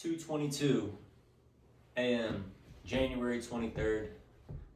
2:22 a.m., January 23rd,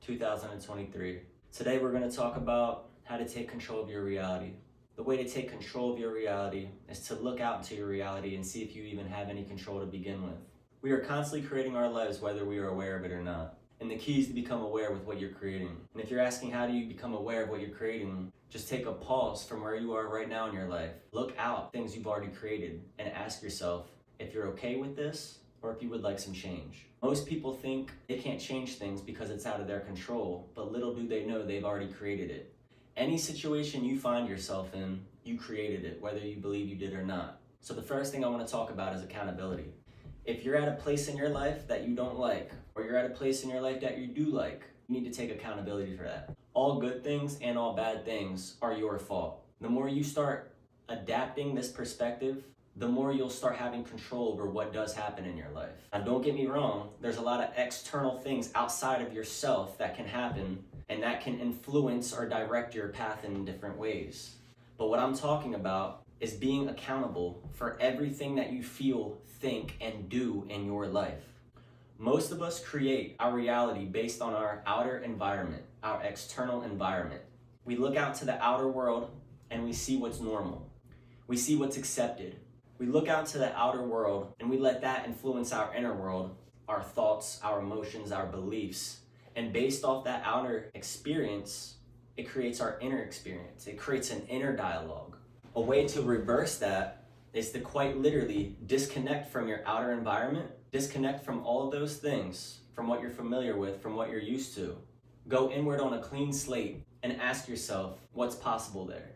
2023. Today we're going to talk about how to take control of your reality. The way to take control of your reality is to look out into your reality and see if you even have any control to begin with. We are constantly creating our lives whether we are aware of it or not. And the key is to become aware with what you're creating. And if you're asking how do you become aware of what you're creating, just take a pause from where you are right now in your life. Look out things you've already created and ask yourself if you're okay with this or if you would like some change. Most people think they can't change things because it's out of their control, but little do they know they've already created it. Any situation you find yourself in, you created it, whether you believe you did or not. So the first thing I want to talk about is accountability. If you're at a place in your life that you don't like, or you're at a place in your life that you do like, you need to take accountability for that. All good things and all bad things are your fault. The more you start adapting this perspective, the more you'll start having control over what does happen in your life. Now don't get me wrong, there's a lot of external things outside of yourself that can happen and that can influence or direct your path in different ways. But what I'm talking about is being accountable for everything that you feel, think, and do in your life. Most of us create our reality based on our outer environment, our external environment. We look out to the outer world and we see what's normal. We see what's accepted. We look out to the outer world and we let that influence our inner world, our thoughts, our emotions, our beliefs. And based off that outer experience, it creates our inner experience. It creates an inner dialogue. A way to reverse that is to quite literally disconnect from your outer environment, disconnect from all of those things, from what you're familiar with, from what you're used to. Go inward on a clean slate and ask yourself what's possible there.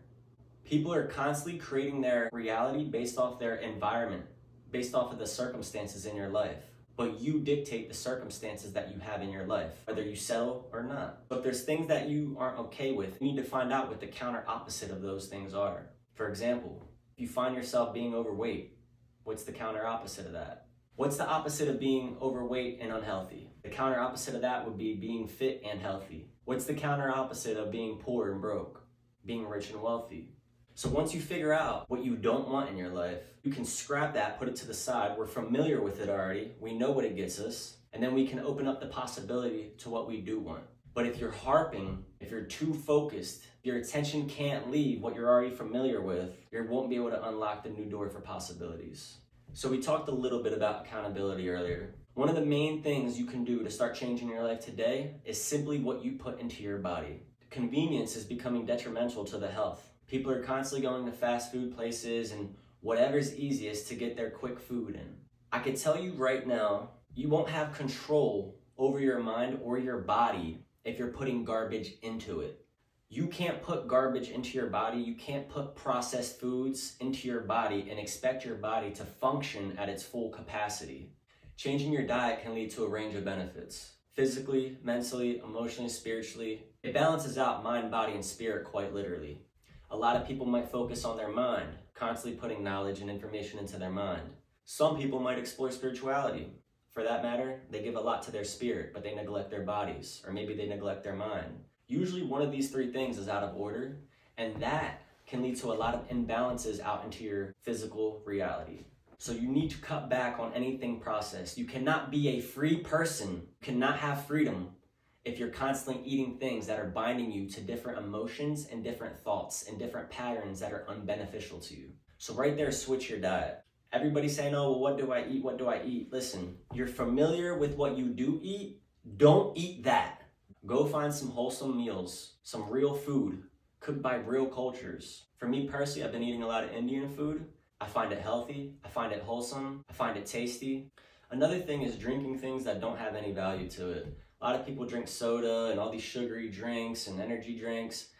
People are constantly creating their reality based off their environment, based off of the circumstances in your life. But you dictate the circumstances that you have in your life, whether you settle or not. But if there's things that you aren't okay with, you need to find out what the counter opposite of those things are. For example, if you find yourself being overweight, what's the counter opposite of that? What's the opposite of being overweight and unhealthy? The counter opposite of that would be being fit and healthy. What's the counter opposite of being poor and broke? Being rich and wealthy. So once you figure out what you don't want in your life, you can scrap that, put it to the side. We're familiar with it already. We know what it gets us. And then we can open up the possibility to what we do want. But if you're harping, if you're too focused, your attention can't leave what you're already familiar with, you won't be able to unlock the new door for possibilities. So we talked a little bit about accountability earlier. One of the main things you can do to start changing your life today is simply what you put into your body. Convenience is becoming detrimental to the health. People are constantly going to fast food places and whatever's easiest to get their quick food in. I can tell you right now, you won't have control over your mind or your body if you're putting garbage into it. You can't put garbage into your body. You can't put processed foods into your body and expect your body to function at its full capacity. Changing your diet can lead to a range of benefits. Physically, mentally, emotionally, spiritually. It balances out mind, body, and spirit quite literally. A lot of people might focus on their mind, constantly putting knowledge and information into their mind. Some people might explore spirituality. For that matter, they give a lot to their spirit, but they neglect their bodies, or maybe they neglect their mind. Usually one of these three things is out of order, and that can lead to a lot of imbalances out into your physical reality. So you need to cut back on anything processed. You cannot be a free person, you cannot have freedom if you're constantly eating things that are binding you to different emotions and different thoughts and different patterns that are unbeneficial to you. So right there, switch your diet. Everybody's saying, oh, well, what do I eat? What do I eat? Listen, you're familiar with what you do eat. Don't eat that. Go find some wholesome meals, some real food cooked by real cultures. For me personally, I've been eating a lot of Indian food. I find it healthy. I find it wholesome. I find it tasty. Another thing is drinking things that don't have any value to it. A lot of people drink soda and all these sugary drinks and energy drinks.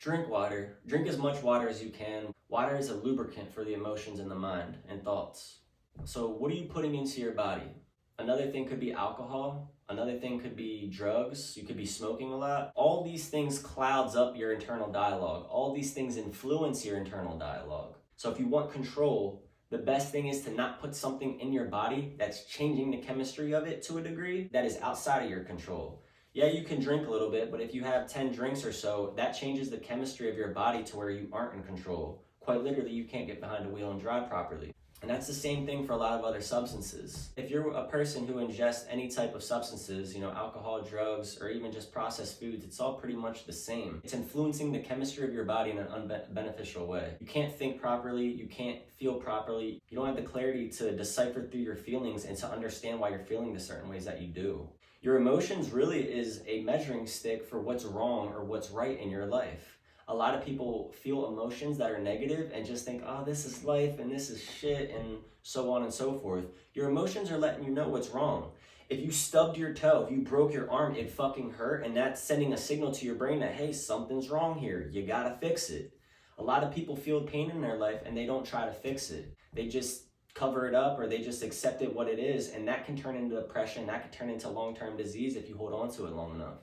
Drink water. Drink as much water as you can. Water is a lubricant for the emotions in the mind and thoughts. So what are you putting into your body? Another thing could be alcohol. Another thing could be drugs. You could be smoking a lot. All these things clouds up your internal dialogue. All these things influence your internal dialogue. So if you want control, the best thing is to not put something in your body that's changing the chemistry of it to a degree that is outside of your control. Yeah, you can drink a little bit, but if you have 10 drinks or so, that changes the chemistry of your body to where you aren't in control. Quite literally, you can't get behind a wheel and drive properly. And that's the same thing for a lot of other substances. If you're a person who ingests any type of substances, alcohol, drugs, or even just processed foods, it's all pretty much the same. It's influencing the chemistry of your body in an unbeneficial way. You can't think properly, you can't feel properly, you don't have the clarity to decipher through your feelings and to understand why you're feeling the certain ways that you do. Your emotions really is a measuring stick for what's wrong or what's right in your life. A lot of people feel emotions that are negative and just think, oh, this is life and this is shit and so on and so forth. Your emotions are letting you know what's wrong. If you stubbed your toe, if you broke your arm, it fucking hurt, and that's sending a signal to your brain that, hey, something's wrong here. You gotta fix it. A lot of people feel pain in their life and they don't try to fix it. They just cover it up or they just accept it what it is, and that can turn into depression, that can turn into long-term disease if you hold on to it long enough.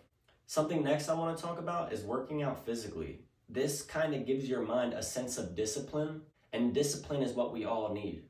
Something next I want to talk about is working out physically. This kind of gives your mind a sense of discipline, and discipline is what we all need.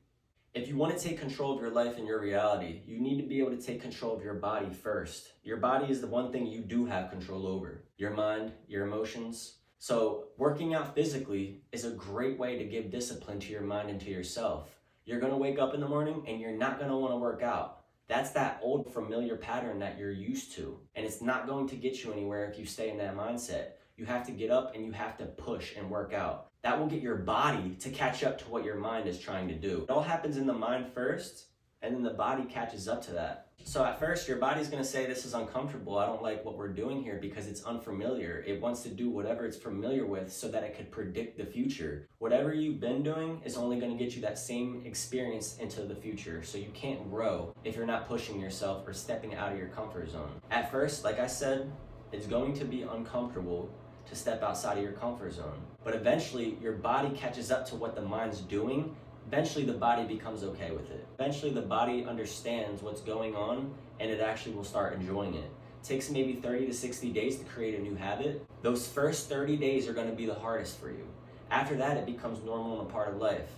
If you want to take control of your life and your reality, you need to be able to take control of your body first. Your body is the one thing you do have control over. Your mind, your emotions. So working out physically is a great way to give discipline to your mind and to yourself. You're going to wake up in the morning and you're not going to want to work out. That's that old familiar pattern that you're used to. And it's not going to get you anywhere if you stay in that mindset. You have to get up and you have to push and work out. That will get your body to catch up to what your mind is trying to do. It all happens in the mind first, and then the body catches up to that. So at first, your body's gonna say, this is uncomfortable. I don't like what we're doing here because it's unfamiliar. It wants to do whatever it's familiar with so that it could predict the future. Whatever you've been doing is only gonna get you that same experience into the future. So you can't grow if you're not pushing yourself or stepping out of your comfort zone. At first, like I said, it's going to be uncomfortable to step outside of your comfort zone. But eventually, your body catches up to what the mind's doing. Eventually, the body becomes okay with it. Eventually, the body understands what's going on, and it actually will start enjoying it. It takes maybe 30 to 60 days to create a new habit. Those first 30 days are gonna be the hardest for you. After that, it becomes normal and a part of life.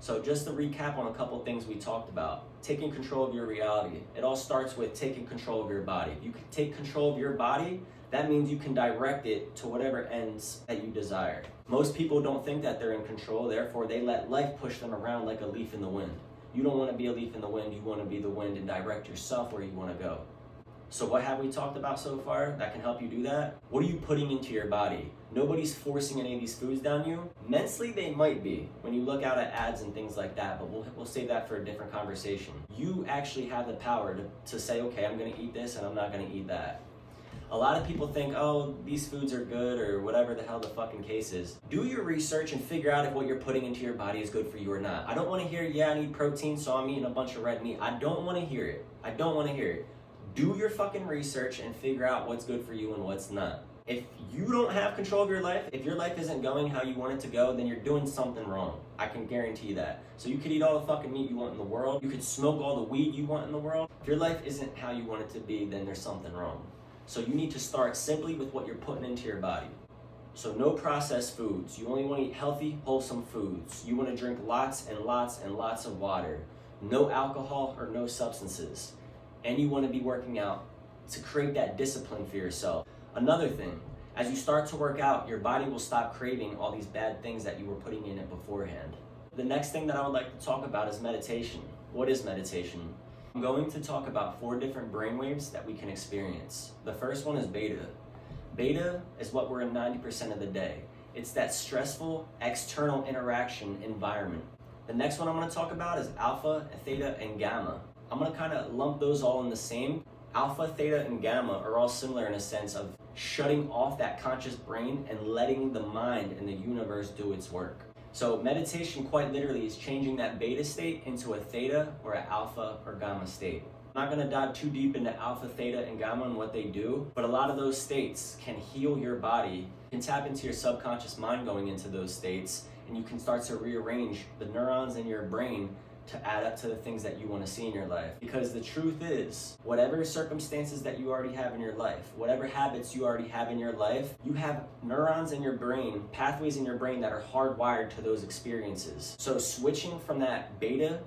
So just to recap on a couple things we talked about, taking control of your reality. It all starts with taking control of your body. If you can take control of your body, that means you can direct it to whatever ends that you desire. Most people don't think that they're in control, therefore they let life push them around like a leaf in the wind. You don't want to be a leaf in the wind, you want to be the wind and direct yourself where you want to go. So what have we talked about so far that can help you do that? What are you putting into your body? Nobody's forcing any of these foods down you. Mentally, they might be when you look out at ads and things like that, but we'll save that for a different conversation. You actually have the power to say, okay, I'm gonna eat this and I'm not gonna eat that. A lot of people think, oh, these foods are good or whatever the hell the fucking case is. Do your research and figure out if what you're putting into your body is good for you or not. I don't wanna hear, yeah, I need protein, so I'm eating a bunch of red meat. I don't wanna hear it. I don't wanna hear it. Do your fucking research and figure out what's good for you and what's not. If you don't have control of your life, if your life isn't going how you want it to go, then you're doing something wrong. I can guarantee that. So you could eat all the fucking meat you want in the world. You could smoke all the weed you want in the world. If your life isn't how you want it to be, then there's something wrong. So you need to start simply with what you're putting into your body. So no processed foods. You only want to eat healthy, wholesome foods. You want to drink lots and lots and lots of water. No alcohol or no substances. And you want to be working out to create that discipline for yourself. Another thing, as you start to work out, your body will stop craving all these bad things that you were putting in it beforehand. The next thing that I would like to talk about is meditation. What is meditation? I'm going to talk about 4 different brainwaves that we can experience. The first one is beta. Beta is what we're in 90% of the day. It's that stressful external interaction environment. The next one I'm going to talk about is alpha, theta, and gamma. I'm going to kind of lump those all in the same. Alpha, theta, and gamma are all similar in a sense of shutting off that conscious brain and letting the mind and the universe do its work. So meditation quite literally is changing that beta state into a theta or an alpha or gamma state. I'm not going to dive too deep into alpha, theta, and gamma and what they do, but a lot of those states can heal your body. You can tap into your subconscious mind going into those states, and you can start to rearrange the neurons in your brain to add up to the things that you want to see in your life. Because the truth is, whatever circumstances that you already have in your life, whatever habits you already have in your life, you have neurons in your brain, pathways in your brain that are hardwired to those experiences. So switching from that beta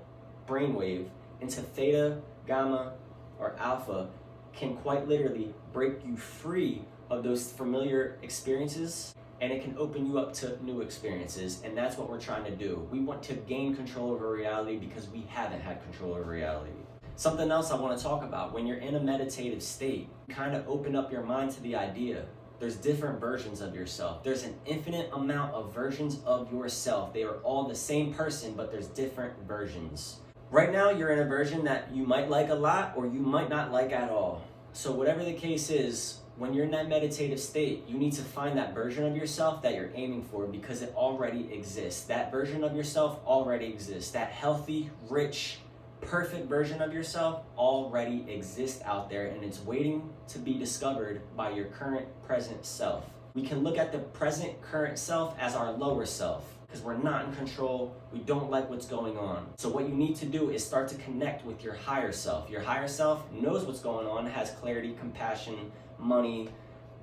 brainwave into theta, gamma, or alpha can quite literally break you free of those familiar experiences and it can open you up to new experiences, and that's what we're trying to do. We want to gain control over reality because we haven't had control over reality. Something else I want to talk about, when you're in a meditative state, kind of open up your mind to the idea. There's different versions of yourself. There's an infinite amount of versions of yourself. They are all the same person, but there's different versions. Right now, you're in a version that you might like a lot or you might not like at all. So whatever the case is, when you're in that meditative state, you need to find that version of yourself that you're aiming for because it already exists. That version of yourself already exists. That healthy, rich, perfect version of yourself already exists out there, and it's waiting to be discovered by your current present self. We can look at the present current self as our lower self because we're not in control. We don't like what's going on. So what you need to do is start to connect with your higher self. Your higher self knows what's going on, has clarity, compassion, money.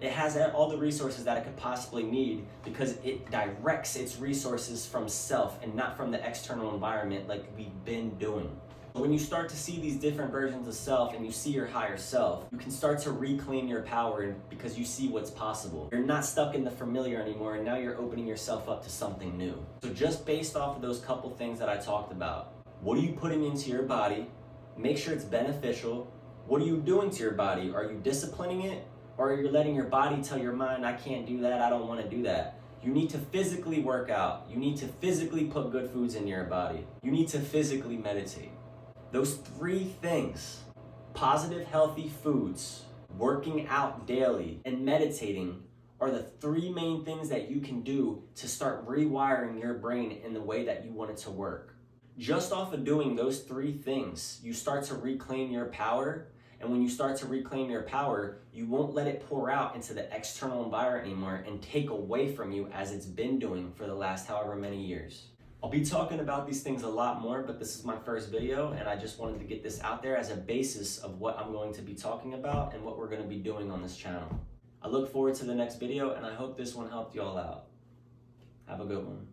It has all the resources that it could possibly need because it directs its resources from self and not from the external environment like we've been doing. When you start to see these different versions of self and you see your higher self, you can start to reclaim your power because you see what's possible. You're not stuck in the familiar anymore, and now you're opening yourself up to something new. So just based off of those couple things that I talked about, what are you putting into your body? Make sure it's beneficial. What are you doing to your body? Are you disciplining it? Or are you letting your body tell your mind, I can't do that, I don't want to do that? You need to physically work out. You need to physically put good foods in your body. You need to physically meditate. Those three things, positive, healthy foods, working out daily, and meditating, are the three main things that you can do to start rewiring your brain in the way that you want it to work. Just off of doing those three things, you start to reclaim your power. And when you start to reclaim your power, you won't let it pour out into the external environment anymore and take away from you as it's been doing for the last however many years. I'll be talking about these things a lot more, but this is my first video, and I just wanted to get this out there as a basis of what I'm going to be talking about and what we're going to be doing on this channel. I look forward to the next video, and I hope this one helped you all out. Have a good one.